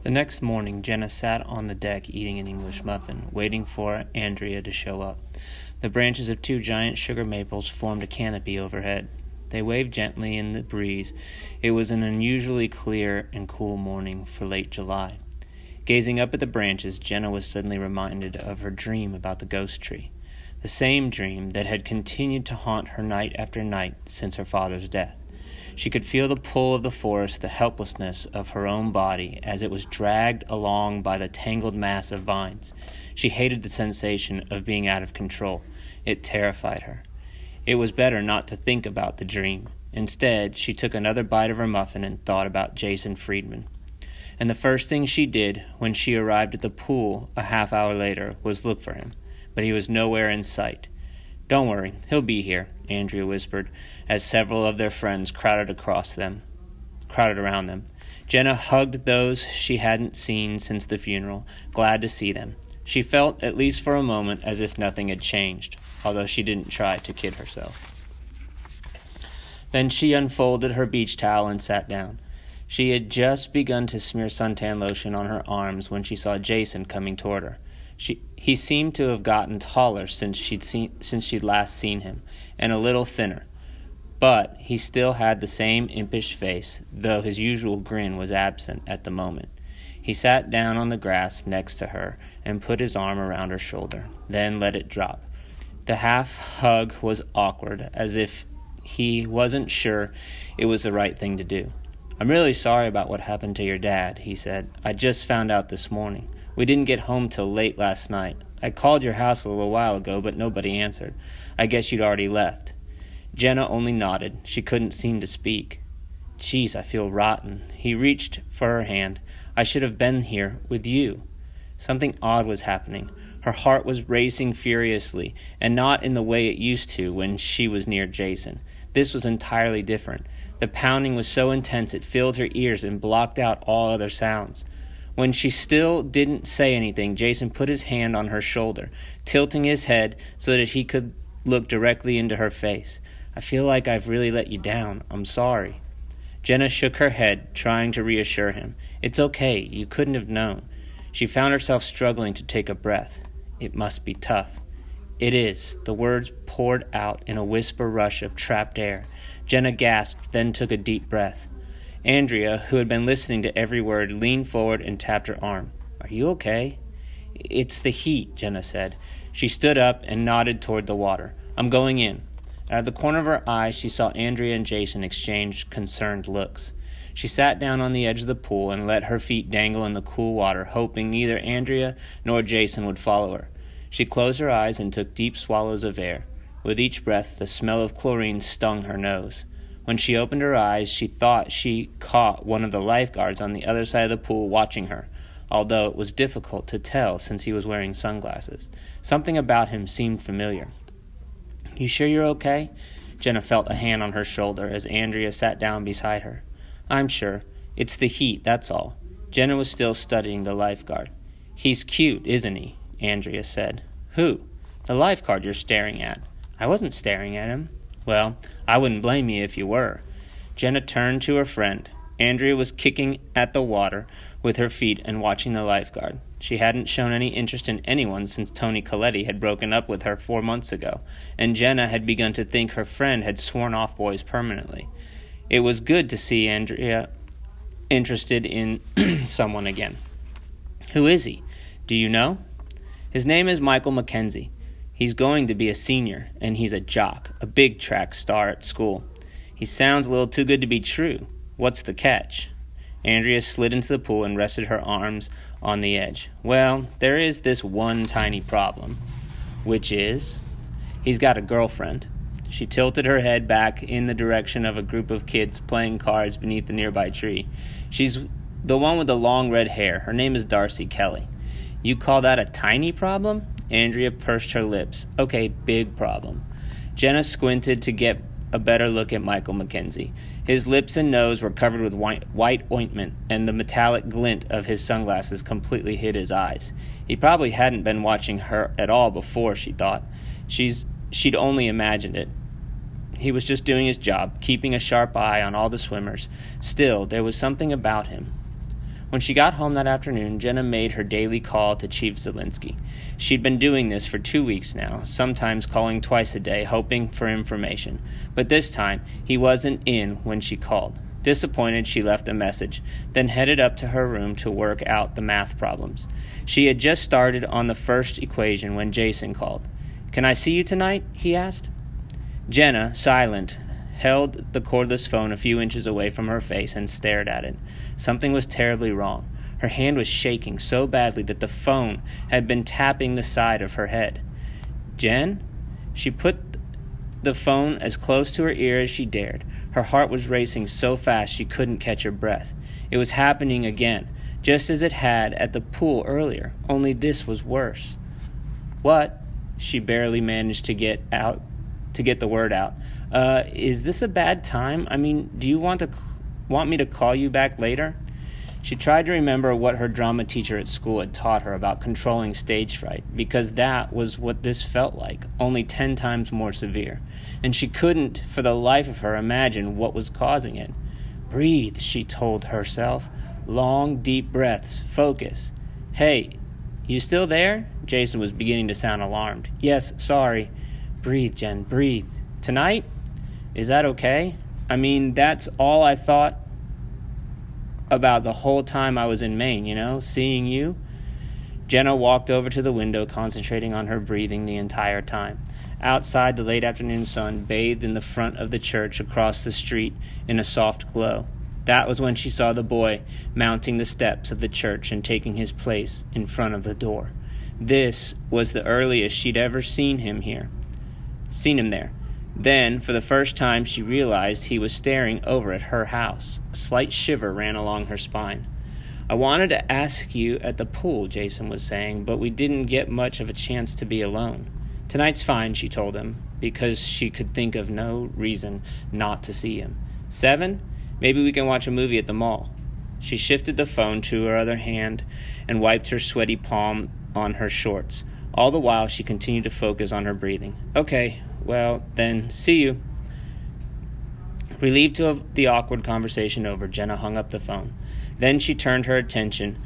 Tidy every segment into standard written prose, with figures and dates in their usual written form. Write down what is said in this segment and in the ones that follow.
The next morning, Jenna sat on the deck eating an English muffin, waiting for Andrea to show up. The branches of 2 giant sugar maples formed a canopy overhead. They waved gently in the breeze. It was an unusually clear and cool morning for late July. Gazing up at the branches, Jenna was suddenly reminded of her dream about the ghost tree, the same dream that had continued to haunt her night after night since her father's death. She could feel the pull of the forest, the helplessness of her own body as it was dragged along by the tangled mass of vines. She hated the sensation of being out of control. It terrified her. It was better not to think about the dream. Instead, she took another bite of her muffin and thought about Jason Friedman. And the first thing she did when she arrived at the pool a half hour later was look for him. But he was nowhere in sight. "Don't worry, he'll be here," Andrea whispered, as several of their friends crowded around them. Jenna hugged those she hadn't seen since the funeral, glad to see them. She felt, at least for a moment, as if nothing had changed, although she didn't try to kid herself. Then she unfolded her beach towel and sat down. She had just begun to smear suntan lotion on her arms when she saw Jason coming toward her. He seemed to have gotten taller since she'd last seen him, and a little thinner. But he still had the same impish face, though his usual grin was absent at the moment. He sat down on the grass next to her and put his arm around her shoulder, then let it drop. The half-hug was awkward, as if he wasn't sure it was the right thing to do. "I'm really sorry about what happened to your dad," he said. "I just found out this morning. We didn't get home till late last night. I called your house a little while ago, but nobody answered. I guess you'd already left." Jenna only nodded. She couldn't seem to speak. "Geez, I feel rotten." He reached for her hand. "I should have been here with you." Something odd was happening. Her heart was racing furiously, and not in the way it used to when she was near Jason. This was entirely different. The pounding was so intense it filled her ears and blocked out all other sounds. When she still didn't say anything, Jason put his hand on her shoulder, tilting his head so that he could look directly into her face. "I feel like I've really let you down. I'm sorry." Jenna shook her head, trying to reassure him. "It's okay. You couldn't have known." She found herself struggling to take a breath. "It must be tough." "It is." The words poured out in a whisper rush of trapped air. Jenna gasped, then took a deep breath. Andrea, who had been listening to every word, leaned forward and tapped her arm. "Are you okay?" "It's the heat," Jenna said. She stood up and nodded toward the water. "I'm going in." Out of the corner of her eye, she saw Andrea and Jason exchange concerned looks. She sat down on the edge of the pool and let her feet dangle in the cool water, hoping neither Andrea nor Jason would follow her. She closed her eyes and took deep swallows of air. With each breath, the smell of chlorine stung her nose. When she opened her eyes, she thought she caught one of the lifeguards on the other side of the pool watching her, although it was difficult to tell since he was wearing sunglasses. Something about him seemed familiar. "You sure you're okay?" Jenna felt a hand on her shoulder as Andrea sat down beside her. "I'm sure. It's the heat, that's all." Jenna was still studying the lifeguard. "He's cute, isn't he?" Andrea said. "Who?" "The lifeguard you're staring at." "I wasn't staring at him." "Well, I wouldn't blame you if you were." Jenna turned to her friend. Andrea was kicking at the water with her feet and watching the lifeguard. She hadn't shown any interest in anyone since Tony Coletti had broken up with her 4 months ago, and Jenna had begun to think her friend had sworn off boys permanently. It was good to see Andrea interested in someone again. "Who is he? Do you know?" "His name is Michael Mackenzie. He's going to be a senior, and he's a jock, a big track star at school. He sounds a little too good to be true. What's the catch?" Andrea slid into the pool and rested her arms on the edge. "Well, there is this one tiny problem." "Which is?" "He's got a girlfriend." She tilted her head back in the direction of a group of kids playing cards beneath the nearby tree. "She's the one with the long red hair. Her name is Darcy Kelly." "You call that a tiny problem?" Andrea pursed her lips. "Okay, big problem." Jenna squinted to get a better look at Michael Mackenzie. His lips and nose were covered with white ointment, and the metallic glint of his sunglasses completely hid his eyes. He probably hadn't been watching her at all before, she thought. She'd only imagined it. He was just doing his job, keeping a sharp eye on all the swimmers. Still, there was something about him. When she got home that afternoon, Jenna made her daily call to Chief Zielinski. She'd been doing this for 2 weeks now, sometimes calling twice a day, hoping for information. But this time, he wasn't in when she called. Disappointed, she left a message, then headed up to her room to work out the math problems. She had just started on the first equation when Jason called. "Can I see you tonight?" he asked. Jenna, silent, held the cordless phone a few inches away from her face and stared at it. Something was terribly wrong. Her hand was shaking so badly that the phone had been tapping the side of her head. "Jen?" She put the phone as close to her ear as she dared. Her heart was racing so fast she couldn't catch her breath. It was happening again, just as it had at the pool earlier, only this was worse. "What?" She barely managed to get the word out. Is this a bad time? I mean, do you want me to call you back later?" She tried to remember what her drama teacher at school had taught her about controlling stage fright, because that was what this felt like, only 10 times more severe. And she couldn't, for the life of her, imagine what was causing it. "Breathe," she told herself. "Long, deep breaths. Focus." "Hey, you still there?" Jason was beginning to sound alarmed. "Yes, sorry." "Breathe, Jen, breathe. Tonight? Is that okay? I mean, that's all I thought about the whole time I was in Maine, seeing you." Jenna walked over to the window, concentrating on her breathing the entire time. Outside, the late afternoon sun bathed in the front of the church across the street in a soft glow. That was when she saw the boy mounting the steps of the church and taking his place in front of the door. This was the earliest she'd ever seen him there. Then, for the first time, she realized he was staring over at her house. A slight shiver ran along her spine. "I wanted to ask you at the pool," Jason was saying, "but we didn't get much of a chance to be alone." "Tonight's fine," she told him, because she could think of no reason not to see him. 7? Maybe we can watch a movie at the mall." She shifted the phone to her other hand and wiped her sweaty palm on her shorts. All the while, she continued to focus on her breathing. "Okay, well, then, see you." Relieved to have the awkward conversation over, Jenna hung up the phone. Then she turned her attention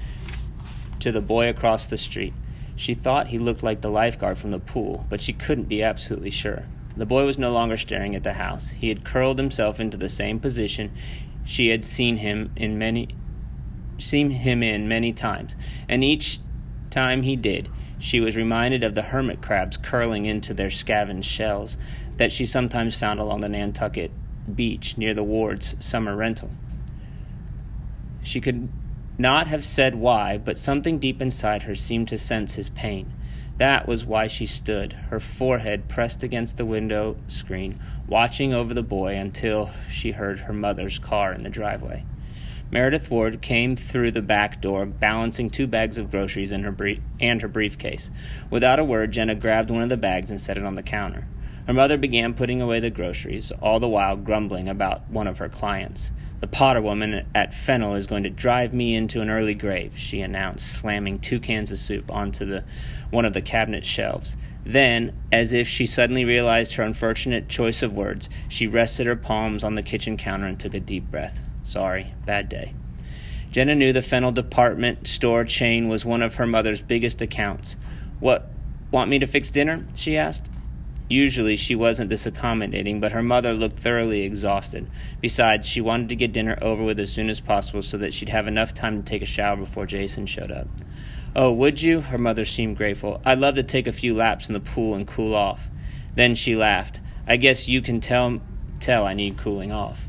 to the boy across the street. She thought he looked like the lifeguard from the pool, but she couldn't be absolutely sure. The boy was no longer staring at the house. He had curled himself into the same position she had seen him in many times, and each time he did, she was reminded of the hermit crabs curling into their scavenged shells that she sometimes found along the Nantucket beach near the Ward's summer rental. She could not have said why, but something deep inside her seemed to sense his pain. That was why she stood, her forehead pressed against the window screen, watching over the boy until she heard her mother's car in the driveway. Meredith Ward came through the back door, balancing 2 bags of groceries and her briefcase. Without a word, Jenna grabbed one of the bags and set it on the counter. Her mother began putting away the groceries, all the while grumbling about one of her clients. "The Potter woman at Fennel is going to drive me into an early grave," she announced, slamming 2 cans of soup onto one of the cabinet shelves. Then, as if she suddenly realized her unfortunate choice of words, she rested her palms on the kitchen counter and took a deep breath. "Sorry, bad day." Jenna knew the Fennel department store chain was one of her mother's biggest accounts. Want me to fix dinner?" she asked. Usually she wasn't this accommodating, but her mother looked thoroughly exhausted. Besides, she wanted to get dinner over with as soon as possible so that she'd have enough time to take a shower before Jason showed up. "Oh, would you?" Her mother seemed grateful. "I'd love to take a few laps in the pool and cool off." Then she laughed. "I guess you can tell I need cooling off."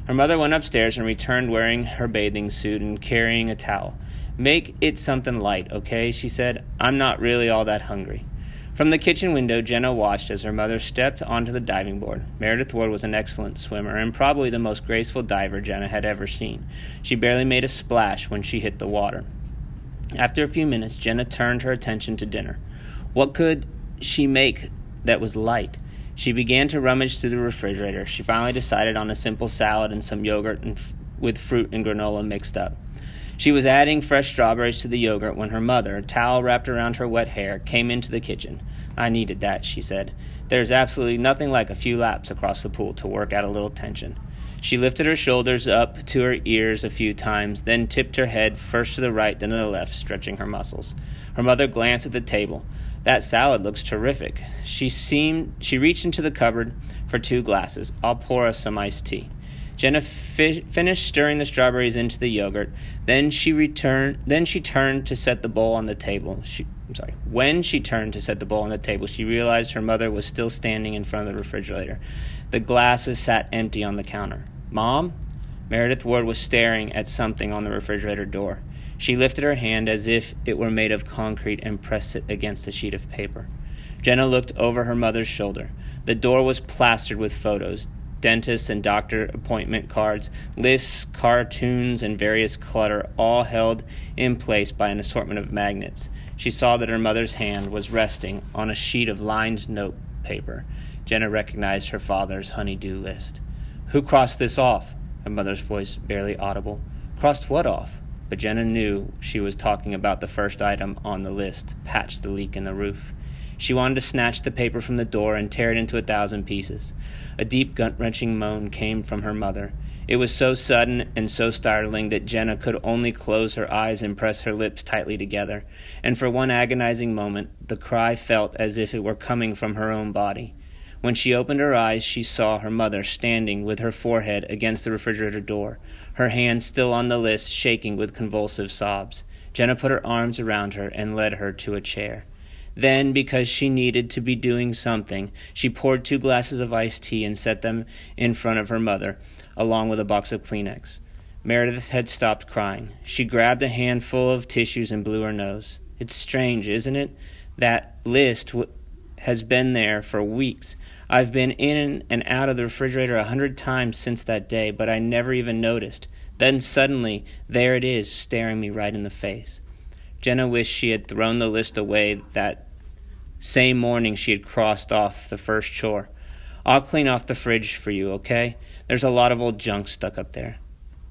Her mother went upstairs and returned wearing her bathing suit and carrying a towel. "Make it something light, okay?" she said. "I'm not really all that hungry." From the kitchen window, Jenna watched as her mother stepped onto the diving board. Meredith Ward was an excellent swimmer and probably the most graceful diver Jenna had ever seen. She barely made a splash when she hit the water. After a few minutes, Jenna turned her attention to dinner. What could she make that was light? She began to rummage through the refrigerator. She finally decided on a simple salad and some yogurt with fruit and granola mixed up. She was adding fresh strawberries to the yogurt when her mother, a towel wrapped around her wet hair, came into the kitchen. "I needed that," she said. "There's absolutely nothing like a few laps across the pool to work out a little tension." She lifted her shoulders up to her ears a few times, then tipped her head first to the right, then to the left, stretching her muscles. Her mother glanced at the table. "That salad looks terrific." She reached into the cupboard for 2 glasses. "I'll pour us some iced tea." Jenna finished stirring the strawberries into the yogurt. Then she turned to set the bowl on the table. When she turned to set the bowl on the table, she realized her mother was still standing in front of the refrigerator. The glasses sat empty on the counter. "Mom?" Meredith Ward was staring at something on the refrigerator door. She lifted her hand as if it were made of concrete and pressed it against a sheet of paper. Jenna looked over her mother's shoulder. The door was plastered with photos, dentist and doctor appointment cards, lists, cartoons, and various clutter, all held in place by an assortment of magnets. She saw that her mother's hand was resting on a sheet of lined note paper. Jenna recognized her father's honey-do list. "Who crossed this off?" Her mother's voice barely audible. "Crossed what off?" But Jenna knew she was talking about the first item on the list, patch the leak in the roof. She wanted to snatch the paper from the door and tear it into 1,000 pieces. A deep, gut-wrenching moan came from her mother. It was so sudden and so startling that Jenna could only close her eyes and press her lips tightly together. And for one agonizing moment, the cry felt as if it were coming from her own body. When she opened her eyes, she saw her mother standing with her forehead against the refrigerator door, her hand still on the list, shaking with convulsive sobs. Jenna put her arms around her and led her to a chair. Then, because she needed to be doing something, she poured 2 glasses of iced tea and set them in front of her mother, along with a box of Kleenex. Meredith had stopped crying. She grabbed a handful of tissues and blew her nose. "It's strange, isn't it? That list has been there for weeks. I've been in and out of the refrigerator 100 times since that day, but I never even noticed. Then suddenly, there it is, staring me right in the face." Jenna wished she had thrown the list away that same morning she had crossed off the first chore. "I'll clean off the fridge for you, okay? There's a lot of old junk stuck up there."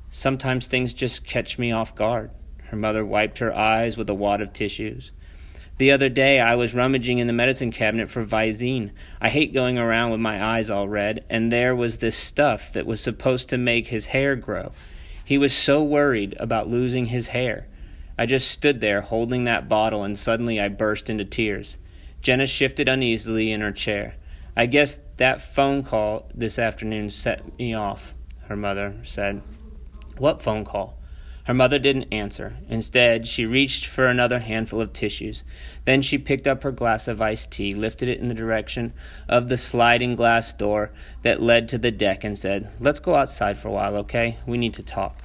"Sometimes things just catch me off guard." Her mother wiped her eyes with a wad of tissues. "The other day I was rummaging in the medicine cabinet for Visine. I hate going around with my eyes all red, and there was this stuff that was supposed to make his hair grow. He was so worried about losing his hair. I just stood there holding that bottle, and suddenly I burst into tears." Jenna shifted uneasily in her chair. "I guess that phone call this afternoon set me off," her mother said. "What phone call?" Her mother didn't answer. Instead, she reached for another handful of tissues. Then she picked up her glass of iced tea, lifted it in the direction of the sliding glass door that led to the deck, and said, "Let's go outside for a while, okay? We need to talk."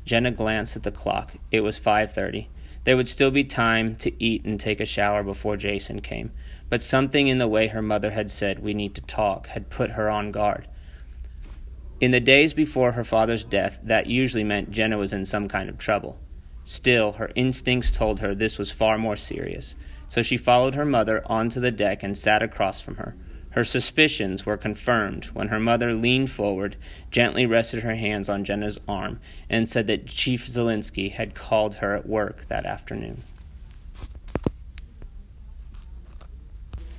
Jenna glanced at the clock. It was 5:30. There would still be time to eat and take a shower before Jason came. But something in the way her mother had said, "We need to talk," had put her on guard. In the days before her father's death, that usually meant Jenna was in some kind of trouble. Still, her instincts told her this was far more serious. So she followed her mother onto the deck and sat across from her. Her suspicions were confirmed when her mother leaned forward, gently rested her hands on Jenna's arm, and said that Chief Zielinski had called her at work that afternoon.